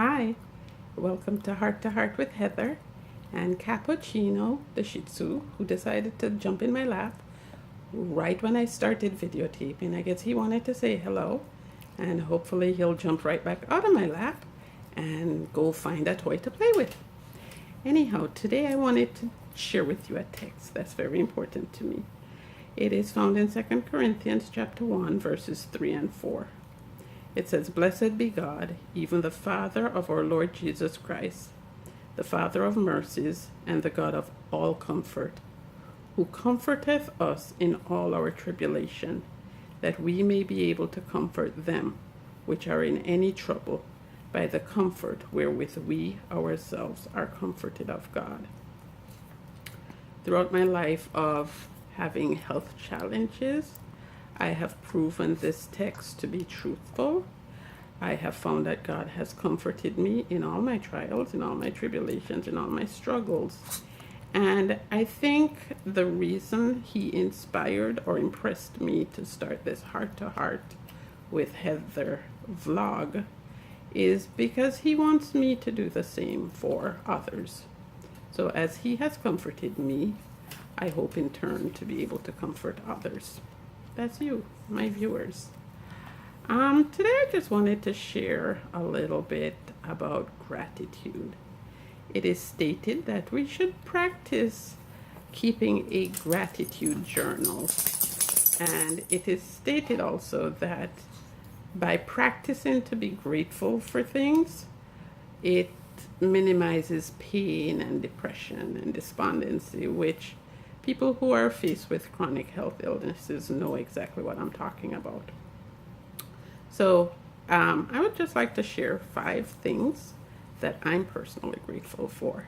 Hi, welcome to Heart with Heather and Cappuccino, the Shih Tzu, who decided to jump in my lap right when I started videotaping. I guess he wanted to say hello, and hopefully he'll jump right back out of my lap and go find a toy to play with. Anyhow, today I wanted to share with you a text that's very important to me. It is found in 2 Corinthians chapter 1, verses 3 and 4. It says, "Blessed be God, even the Father of our Lord Jesus Christ, the Father of mercies and the God of all comfort, who comforteth us in all our tribulation, that we may be able to comfort them which are in any trouble by the comfort wherewith we ourselves are comforted of God." Throughout my life of having health challenges, I have proven this text to be truthful. I have found that God has comforted me in all my trials, in all my tribulations, in all my struggles. And I think the reason he inspired or impressed me to start this heart to heart with Heather vlog is because he wants me to do the same for others. So as he has comforted me, I hope in turn to be able to comfort others. That's you, my viewers. Today I just wanted to share a little bit about gratitude. It is stated that we should practice keeping a gratitude journal. And it is stated also that by practicing to be grateful for things, it minimizes pain and depression and despondency, which people who are faced with chronic health illnesses know exactly what I'm talking about. So I would just like to share 5 things that I'm personally grateful for.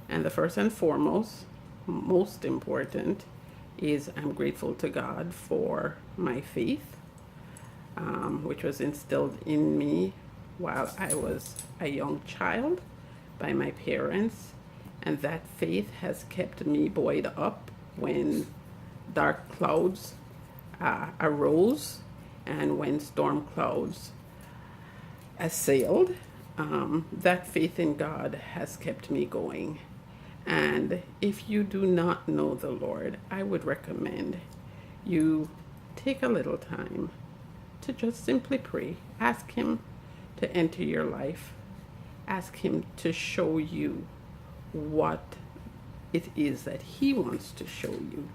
And the first and foremost, most important, is I'm grateful to God for my faith, which was instilled in me while I was a young child by my parents. And that faith has kept me buoyed up when dark clouds arose and when storm clouds assailed. That faith in God has kept me going. And if you do not know the Lord, I would recommend you take a little time to just simply pray. Ask him to enter your life. Ask him to show you what it is that he wants to show you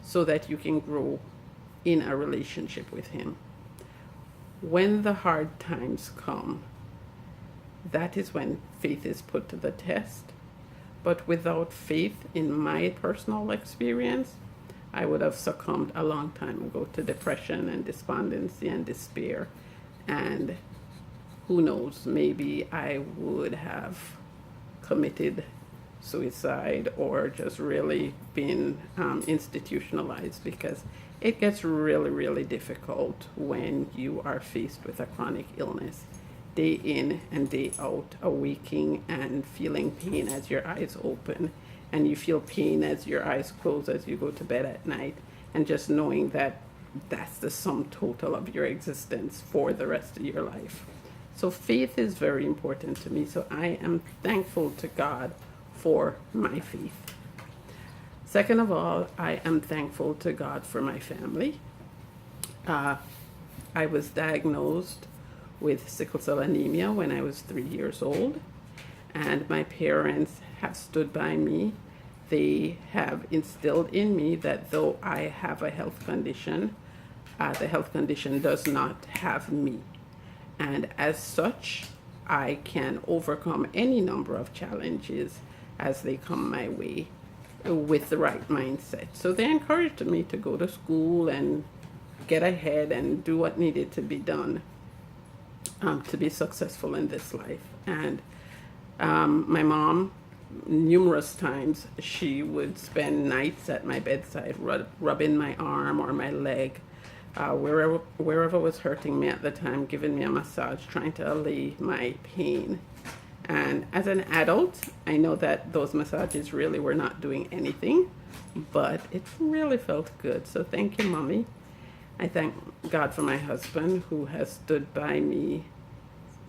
so that you can grow in a relationship with him. When the hard times come, that is when faith is put to the test. But without faith, in my personal experience, I would have succumbed a long time ago to depression and despondency and despair. And who knows, maybe I would have committed suicide or just really been institutionalized, because it gets really, really difficult when you are faced with a chronic illness, day in and day out, awaking and feeling pain as your eyes open, and you feel pain as your eyes close as you go to bed at night, and just knowing that that's the sum total of your existence for the rest of your life. So faith is very important to me. So I am thankful to God for my faith. Second of all, I am thankful to God for my family. I was diagnosed with sickle cell anemia when I was 3 years old, and my parents have stood by me. They have instilled in me that though I have a health condition, the health condition does not have me. And as such, I can overcome any number of challenges as they come my way with the right mindset. So they encouraged me to go to school and get ahead and do what needed to be done to be successful in this life. And my mom, numerous times, she would spend nights at my bedside rubbing my arm or my leg, wherever was hurting me at the time, giving me a massage, trying to allay my pain. And as an adult, I know that those massages really were not doing anything, but it really felt good. So thank you, Mommy. I thank God for my husband, who has stood by me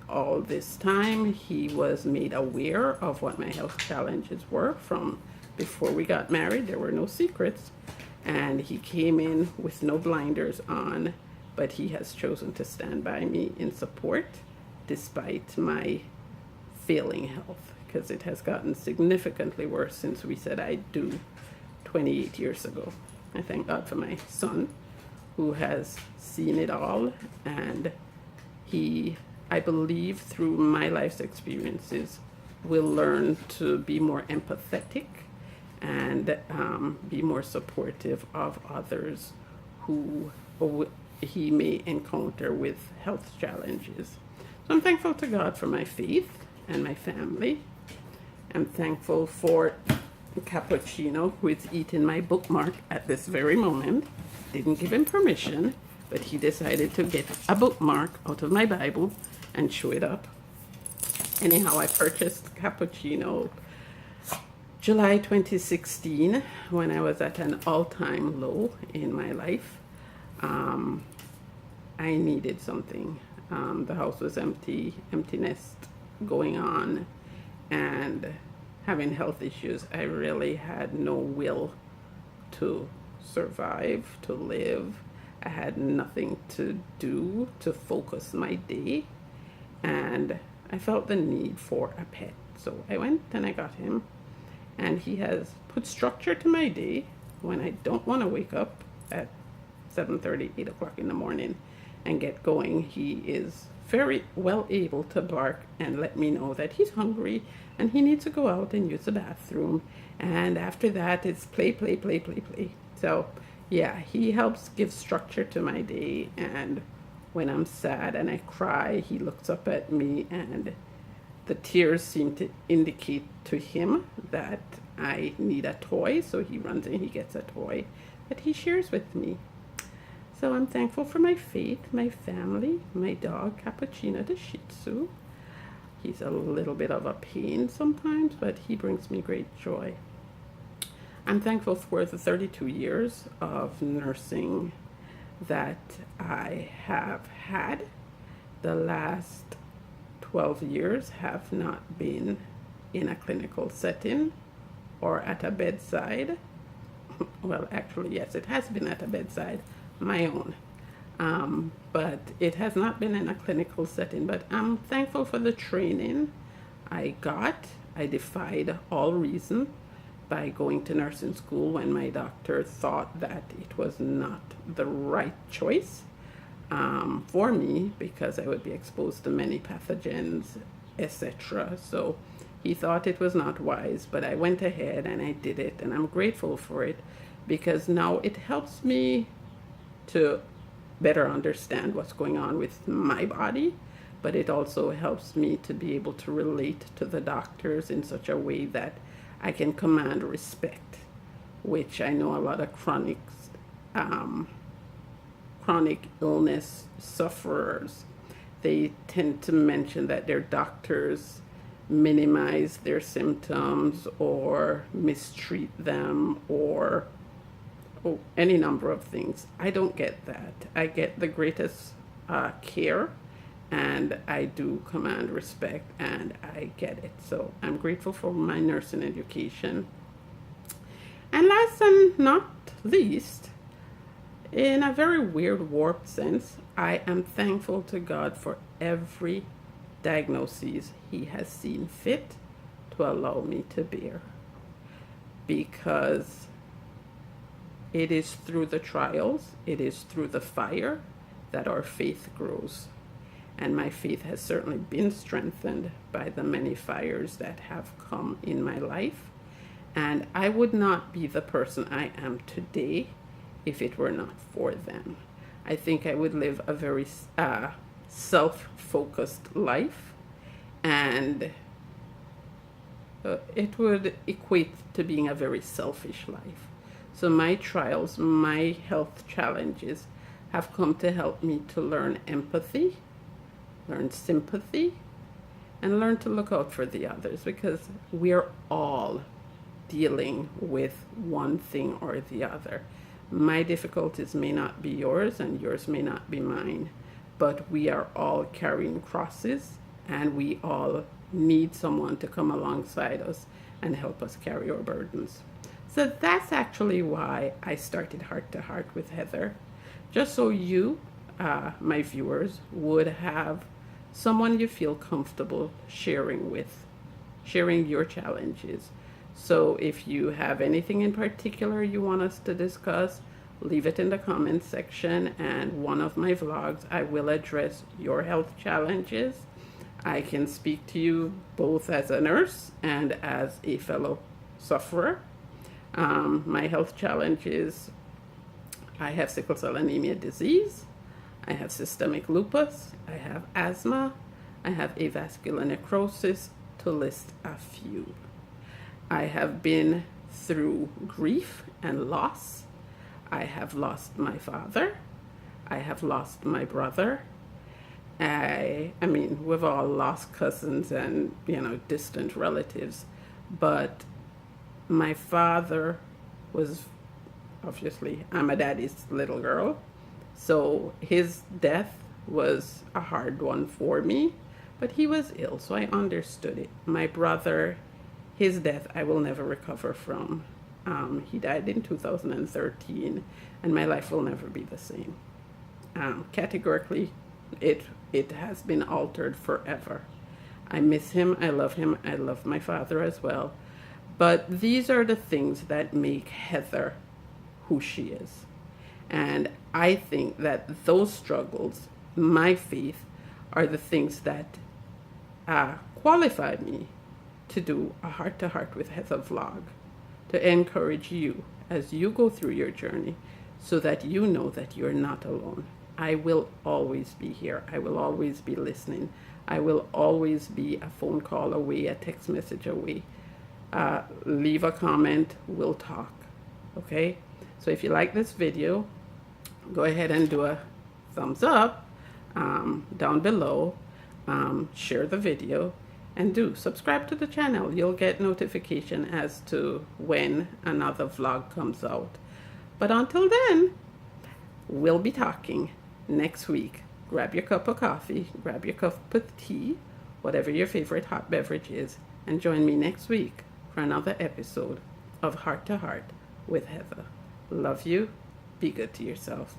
all this time, he was made aware of what my health challenges were from before we got married. There were no secrets. And he came in with no blinders on, but he has chosen to stand by me in support despite my failing health, because it has gotten significantly worse since we said I do 28 years ago. I thank God for my son, who has seen it all, and he, I believe, through my life's experiences, will learn to be more empathetic and be more supportive of others who he may encounter with health challenges. So I'm thankful to God for my faith and my family. I'm thankful for Cappuccino, who is eating my bookmark at this very moment. Didn't give him permission, but he decided to get a bookmark out of my Bible and show it up. Anyhow, I purchased Cappuccino July 2016, when I was at an all-time low in my life. I needed something. The house was empty, emptiness going on, and having health issues. I really had no will to survive, to live. I had nothing to do to focus my day, and I felt the need for a pet. So I went and I got him. And he has put structure to my day when I don't want to wake up at 7:30, 8 o'clock in the morning and get going. He is very well able to bark and let me know that he's hungry and he needs to go out and use the bathroom. And after that, it's play, play, play, play, play. So yeah, he helps give structure to my day. And when I'm sad and I cry, he looks up at me, and the tears seem to indicate to him that I need a toy, so he runs and he gets a toy that he shares with me. So I'm thankful for my faith, my family, my dog, Cappuccino, the Shih Tzu. He's a little bit of a pain sometimes, but he brings me great joy. I'm thankful for the 32 years of nursing that I have had. The last 12 years have not been in a clinical setting or at a bedside. Well, actually, yes, it has been at a bedside, my own. But it has not been in a clinical setting. But I'm thankful for the training I got. I defied all reason by going to nursing school when my doctor thought that it was not the right choice for me, because I would be exposed to many pathogens, etc. So he thought it was not wise, but I went ahead and I did it, and I'm grateful for it, because now it helps me to better understand what's going on with my body, but it also helps me to be able to relate to the doctors in such a way that I can command respect, which I know a lot of chronic illness sufferers, they tend to mention that their doctors minimize their symptoms or mistreat them or any number of things. I don't get that. I get the greatest care, and I do command respect, and I get it. So I'm grateful for my nursing education. And last and not least, in a very weird, warped sense, I am thankful to God for every diagnosis He has seen fit to allow me to bear. Because it is through the trials, it is through the fire that our faith grows. And my faith has certainly been strengthened by the many fires that have come in my life. And I would not be the person I am today if it were not for them. I think I would live a very self-focused life, and it would equate to being a very selfish life. So my trials, my health challenges have come to help me to learn empathy, learn sympathy, and learn to look out for the others, because we're all dealing with one thing or the other. My difficulties may not be yours, and yours may not be mine, but we are all carrying crosses, and we all need someone to come alongside us and help us carry our burdens. So that's actually why I started Heart to Heart with Heather, just so you, my viewers, would have someone you feel comfortable sharing with, sharing your challenges. So if you have anything in particular you want us to discuss, leave it in the comments section, and one of my vlogs I will address your health challenges. I can speak to you both as a nurse and as a fellow sufferer. My health challenges: I have sickle cell anemia disease, I have systemic lupus, I have asthma, I have avascular necrosis, to list a few. I have been through grief and loss. I have lost my father. I have lost my brother. I mean, we've all lost cousins and, distant relatives, but my father was, obviously, I'm a daddy's little girl, so his death was a hard one for me, but he was ill, so I understood it. My brother, his death, I will never recover from. He died in 2013, and my life will never be the same. Categorically, it has been altered forever. I miss him, I love my father as well. But these are the things that make Heather who she is. And I think that those struggles, my faith, are the things that qualified me to do a Heart to Heart with Heather vlog, to encourage you as you go through your journey, so that you know that you're not alone. I will always be here. I will always be listening. I will always be a phone call away, a text message away. Leave a comment, we'll talk. Okay? So if you like this video, go ahead and do a thumbs up down below. Share the video, and do subscribe to the channel. You'll get notification as to when another vlog comes out. But until then, we'll be talking next week. Grab your cup of coffee, grab your cup of tea, whatever your favorite hot beverage is, and join me next week for another episode of Heart to Heart with Heather. Love you. Be good to yourself.